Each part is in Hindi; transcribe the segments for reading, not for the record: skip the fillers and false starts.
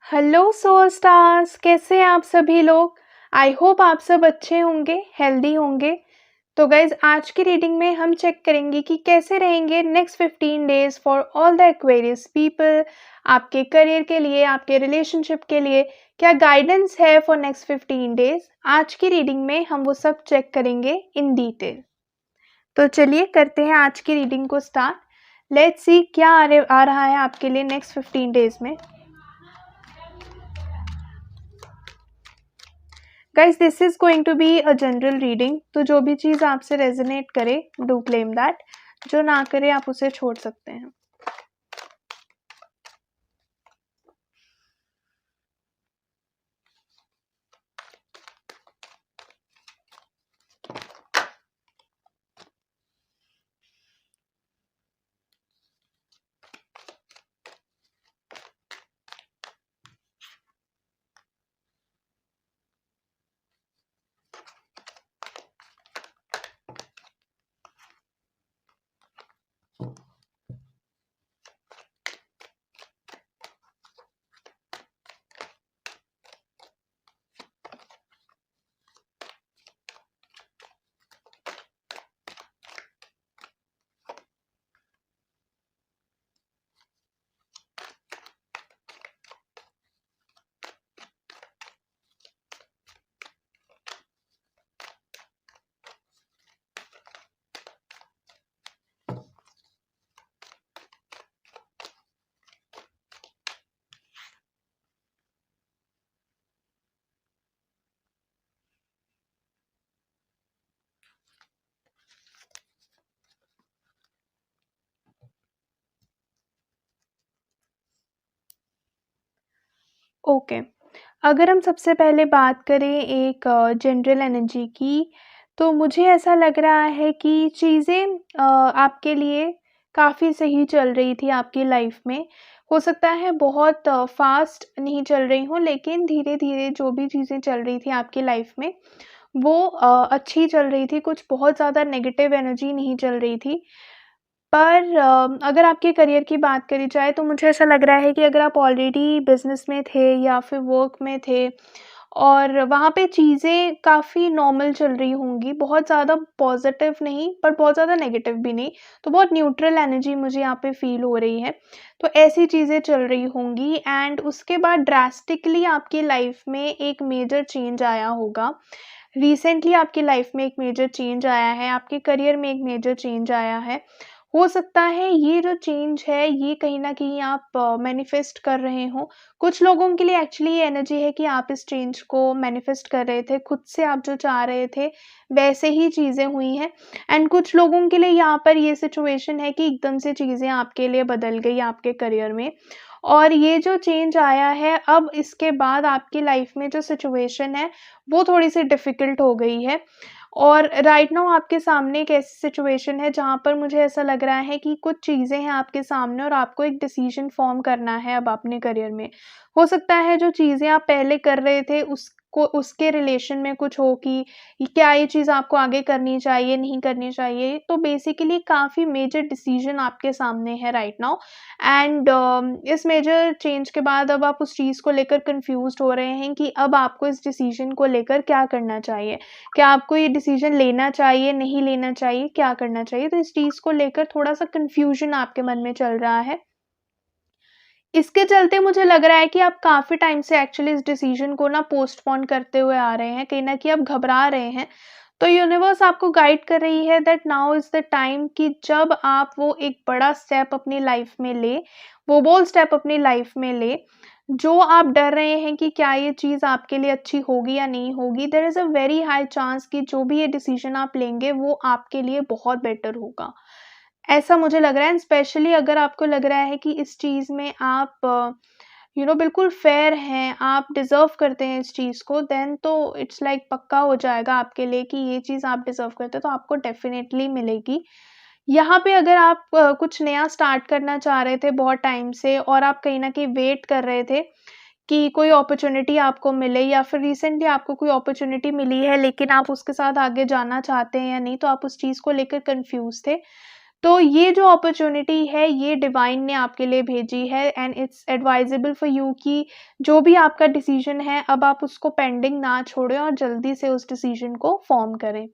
हेलो सोल स्टार्स, कैसे हैं आप सभी लोग। आई होप आप सब अच्छे होंगे, हेल्दी होंगे। तो गाइज आज की रीडिंग में हम चेक करेंगे कि कैसे रहेंगे next 15 days for all the Aquarius people. आपके करियर के लिए, आपके रिलेशनशिप के लिए क्या गाइडेंस है फॉर नेक्स्ट 15 डेज। आज की रीडिंग में हम वो सब चेक करेंगे इन डिटेल। तो चलिए करते हैं आज की रीडिंग को स्टार्ट। लेट्स सी क्या आ रहा है आपके लिए नेक्स्ट 15 डेज में। Guys this is going to be a general reading, तो जो भी चीज़ आपसे रेजोनेट करे डू क्लेम दैट, जो ना करे आप उसे छोड़ सकते हैं। ओके, अगर हम सबसे पहले बात करें एक जनरल एनर्जी की, तो मुझे ऐसा लग रहा है कि चीज़ें आपके लिए काफ़ी सही चल रही थी आपकी लाइफ में। हो सकता है बहुत फास्ट नहीं चल रही हों, लेकिन धीरे धीरे जो भी चीज़ें चल रही थी आपकी लाइफ में वो अच्छी चल रही थी। कुछ बहुत ज़्यादा नेगेटिव एनर्जी नहीं चल रही थी। पर अगर आपके करियर की बात करी जाए तो मुझे ऐसा लग रहा है कि अगर आप ऑलरेडी बिज़नेस में थे या फिर वर्क में थे और वहाँ पे चीज़ें काफ़ी नॉर्मल चल रही होंगी, बहुत ज़्यादा पॉजिटिव नहीं पर बहुत ज़्यादा नेगेटिव भी नहीं, तो बहुत न्यूट्रल एनर्जी मुझे यहाँ पे फ़ील हो रही है। तो ऐसी चीज़ें चल रही होंगी एंड उसके बाद ड्रास्टिकली आपकी लाइफ में एक मेजर चेंज आया होगा। रिसेंटली आपकी लाइफ में एक मेजर चेंज आया है, आपके करियर में एक मेजर चेंज आया है। हो सकता है ये जो चेंज है ये कहीं न कहीं आप मैनिफेस्ट कर रहे हों। कुछ लोगों के लिए एक्चुअली ये एनर्जी है कि आप इस चेंज को मैनिफेस्ट कर रहे थे, खुद से आप जो चाह रहे थे वैसे ही चीज़ें हुई हैं। एंड कुछ लोगों के लिए यहाँ पर ये सिचुएशन है कि एकदम से चीज़ें आपके लिए बदल गई आपके करियर में। और ये जो चेंज आया है, अब इसके बाद आपकी लाइफ में जो सिचुएशन है वो थोड़ी-सी डिफ़िकल्ट हो गई है। और राइट नाउ आपके सामने एक ऐसी सिचुएशन है जहाँ पर मुझे ऐसा लग रहा है कि कुछ चीज़ें हैं आपके सामने और आपको एक डिसीजन फॉर्म करना है अब अपने करियर में। हो सकता है जो चीज़ें आप पहले कर रहे थे उसको उसके रिलेशन में कुछ हो कि क्या ये चीज़ आपको आगे करनी चाहिए, नहीं करनी चाहिए। तो बेसिकली काफ़ी मेजर डिसीजन आपके सामने है राइट नाउ। एंड इस मेजर चेंज के बाद अब आप उस चीज़ को लेकर कन्फ्यूज़्ड हो रहे हैं कि अब आपको इस डिसीजन को लेकर क्या करना चाहिए। क्या आपको ये डिसीजन लेना चाहिए, नहीं लेना चाहिए, क्या करना चाहिए? तो इस चीज़ को लेकर थोड़ा-सा कन्फ्यूज़न आपके मन में चल रहा है। इसके चलते मुझे लग रहा है कि आप काफ़ी टाइम से एक्चुअली इस डिसीजन को ना पोस्टपोन करते हुए आ रहे हैं, कहीं न कहीं आप घबरा रहे हैं। तो यूनिवर्स आपको गाइड कर रही है that now is the time कि जब आप वो एक बड़ा स्टेप अपनी लाइफ़ में लें, वो बोल्ड स्टेप अपनी लाइफ़ में लें, जो आप डर रहे हैं कि क्या ये चीज़ आपके लिए अच्छी होगी या नहीं होगी, there is a very high chance कि जो भी ये डिसीजन आप लेंगे वो आपके लिए बहुत बेटर होगा। ऐसा मुझे लग रहा है एंड स्पेशली अगर आपको लग रहा है कि इस चीज़ में आप बिल्कुल फेयर हैं, आप डिज़र्व करते हैं इस चीज़ को, देन तो इट्स लाइक पक्का हो जाएगा आपके लिए कि ये चीज़ आप डिज़र्व करते हो तो आपको डेफ़िनेटली मिलेगी। यहाँ पे अगर आप कुछ नया स्टार्ट करना चाह रहे थे बहुत टाइम से और आप कहीं न कहीं वेट कर रहे थे कि कोई अपॉर्च्युनिटी आपको मिले या फिर रिसेंटली आपको कोई अपॉर्च्युनिटी मिली है लेकिन आप उसके साथ आगे जाना चाहते हैं या नहीं, तो आप उस चीज़ को लेकर कन्फ्यूज़ थे। तो ये जो अपॉर्च्युनिटी है ये डिवाइन ने आपके लिए भेजी है and it's advisable for you कि जो भी आपका डिसीजन है अब आप उसको पेंडिंग ना छोड़ें और जल्दी से उस डिसीजन को फॉर्म करें।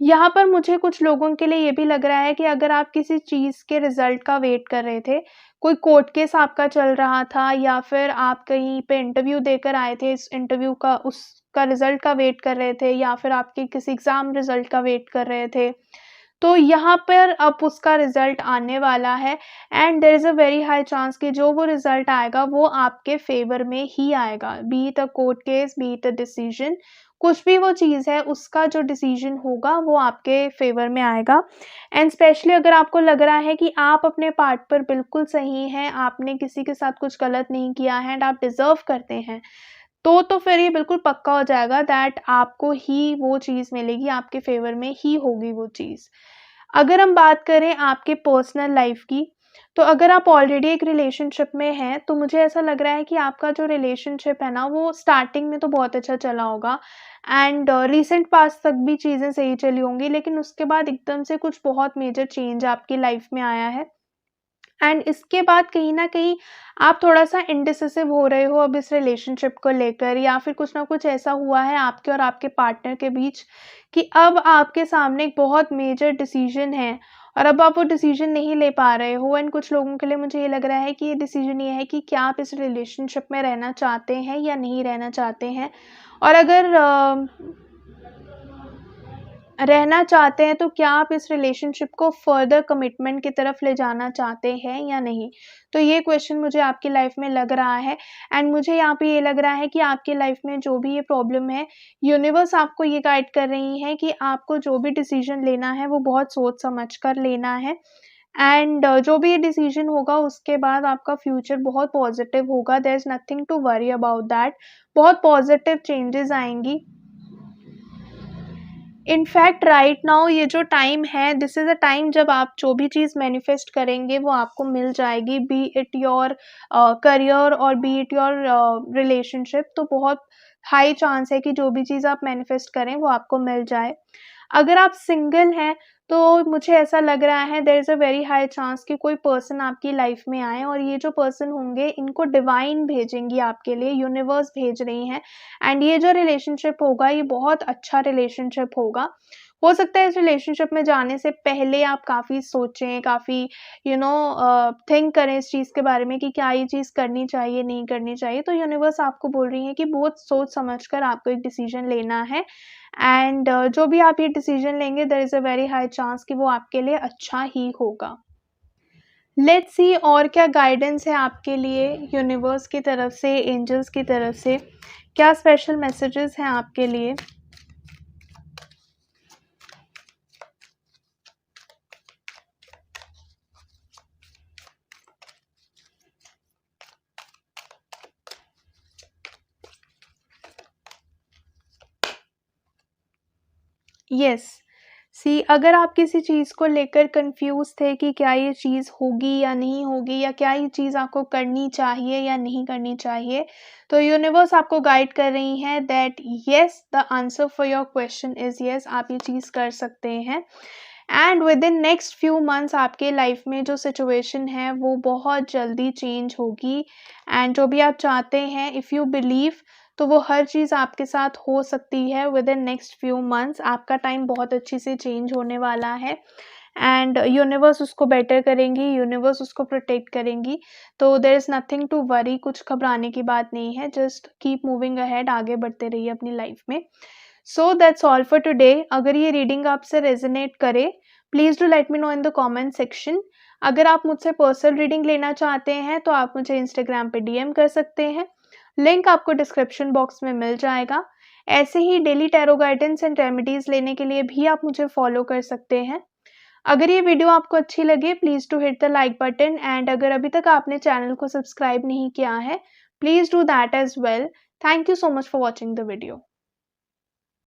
यहाँ पर मुझे कुछ लोगों के लिए ये भी लग रहा है कि अगर आप किसी चीज़ के रिज़ल्ट का वेट कर रहे थे, कोई कोर्ट केस आपका चल रहा था या फिर आप कहीं पे इंटरव्यू देकर आए थे, इस इंटरव्यू का उसका रिज़ल्ट का वेट कर रहे थे या फिर आपके किसी एग्ज़ाम रिज़ल्ट का वेट कर रहे थे, तो यहाँ पर अब उसका रिज़ल्ट आने वाला है and there is a very high chance कि जो वो रिज़ल्ट आएगा वो आपके फ़ेवर में ही आएगा। B it a court case, B it a decision, कुछ भी वो चीज़ है उसका जो डिसीजन होगा वो आपके फ़ेवर में आएगा। एंड स्पेशली अगर आपको लग रहा है कि आप अपने पार्ट पर बिल्कुल सही हैं, आपने किसी के साथ कुछ गलत नहीं किया है एंड आप डिज़र्व करते हैं, तो फिर ये बिल्कुल पक्का हो जाएगा दैट आपको ही वो चीज़ मिलेगी, आपके फ़ेवर में ही होगी वो चीज़। अगर हम बात करें आपके पर्सनल लाइफ़ की, तो अगर आप ऑलरेडी एक रिलेशनशिप में हैं, तो मुझे ऐसा लग रहा है कि आपका जो रिलेशनशिप है ना, वो स्टार्टिंग में तो बहुत अच्छा चला होगा एंड रिसेंट पास्ट तक भी चीज़ें सही चली होंगी, लेकिन उसके बाद एकदम से कुछ बहुत मेजर चेंज आपकी लाइफ़ में आया है। एंड इसके बाद कहीं न कहीं आप थोड़ा-सा इंडिसिसिव हो रहे हो अब इस रिलेशनशिप को लेकर या फिर कुछ ना कुछ ऐसा हुआ है आपके और आपके पार्टनर के बीच कि अब आपके सामने एक बहुत मेजर डिसीज़न है और अब आप वो डिसीज़न नहीं ले पा रहे हो एंड कुछ लोगों के लिए मुझे ये लग रहा है कि ये डिसीज़न ये है कि क्या आप इस रिलेशनशिप में रहना चाहते हैं या नहीं रहना चाहते हैं। और अगर रहना चाहते हैं तो क्या आप इस रिलेशनशिप को फर्दर कमिटमेंट की तरफ ले जाना चाहते हैं या नहीं? तो ये क्वेश्चन मुझे आपकी लाइफ में लग रहा है एंड मुझे यहाँ पे ये लग रहा है कि आपकी लाइफ में जो भी ये प्रॉब्लम है, यूनिवर्स आपको ये गाइड कर रही है कि आपको जो भी डिसीजन लेना है वो बहुत सोच समझ कर लेना है एंड जो भी ये डिसीजन होगा उसके बाद आपका फ्यूचर बहुत पॉजिटिव होगा। There is nothing to worry about that. बहुत पॉजिटिव चेंजेस आएँगी। इनफैक्ट राइट नाउ ये जो टाइम है दिस इज़ अ टाइम जब आप जो भी चीज़ मैनिफेस्ट करेंगे वो आपको मिल जाएगी, बी इट योर करियर और बी इट योर रिलेशनशिप। तो बहुत हाई चांस है कि जो भी चीज़ आप मैनिफेस्ट करें वो आपको मिल जाए। अगर आप सिंगल हैं तो मुझे ऐसा लग रहा है there is a very high chance कि कोई पर्सन आपकी लाइफ में आए और ये जो पर्सन होंगे इनको डिवाइन भेजेंगी आपके लिए, यूनिवर्स भेज रही हैं एंड ये जो रिलेशनशिप होगा ये बहुत अच्छा रिलेशनशिप होगा। हो सकता है इस रिलेशनशिप में जाने से पहले आप काफ़ी सोचें, काफ़ी थिंक करें इस चीज़ के बारे में कि क्या ये चीज़ करनी चाहिए, नहीं करनी चाहिए। तो यूनिवर्स आपको बोल रही है कि बहुत सोच समझ कर आपको एक डिसीजन लेना है एंड जो भी आप ये डिसीजन लेंगे there is a very high chance कि वो आपके लिए अच्छा ही होगा। लेट्स सी और क्या गाइडेंस है आपके लिए यूनिवर्स की तरफ से, एंजल्स की तरफ से, क्या स्पेशल मैसेजेस हैं आपके लिए? यस। सी अगर आप किसी चीज़ को लेकर कंफ्यूज थे कि क्या ये चीज़ होगी या नहीं होगी या क्या ये चीज़ आपको करनी चाहिए या नहीं करनी चाहिए, तो यूनिवर्स आपको गाइड कर रही हैं that yes the answer for your question is yes, आप ये चीज़ कर सकते हैं। And with in next few months आपके लाइफ में जो सिचुएशन है वो बहुत जल्दी चेंज होगी एंड जो भी आप चाहते हैं इफ़ यू बिलीव तो वो हर चीज़ आपके साथ हो सकती है within next few months. आपका टाइम बहुत अच्छे से चेंज होने वाला है एंड यूनिवर्स उसको बेटर करेंगी, यूनिवर्स उसको प्रोटेक्ट करेंगी। तो there is nothing to worry, कुछ घबराने की बात नहीं है, जस्ट कीप मूविंग अहेड, आगे बढ़ते रहिए अपनी लाइफ में। So that's all for today. अगर ये रीडिंग आपसे रेजोनेट करे please do let me know in the comment section. अगर आप मुझसे पर्सनल रीडिंग लेना चाहते हैं तो आप मुझे इंस्टाग्राम पे डीएम कर सकते हैं, लिंक आपको डिस्क्रिप्शन बॉक्स में मिल जाएगा। ऐसे ही daily tarot guidance and remedies लेने के लिए भी आप मुझे फॉलो कर सकते हैं। अगर ये वीडियो आपको अच्छी लगे please do hit the like button and अगर अभी तक आपने चैनल को सब्सक्राइब नहीं किया है please do that as well. Thank you so much for watching the video.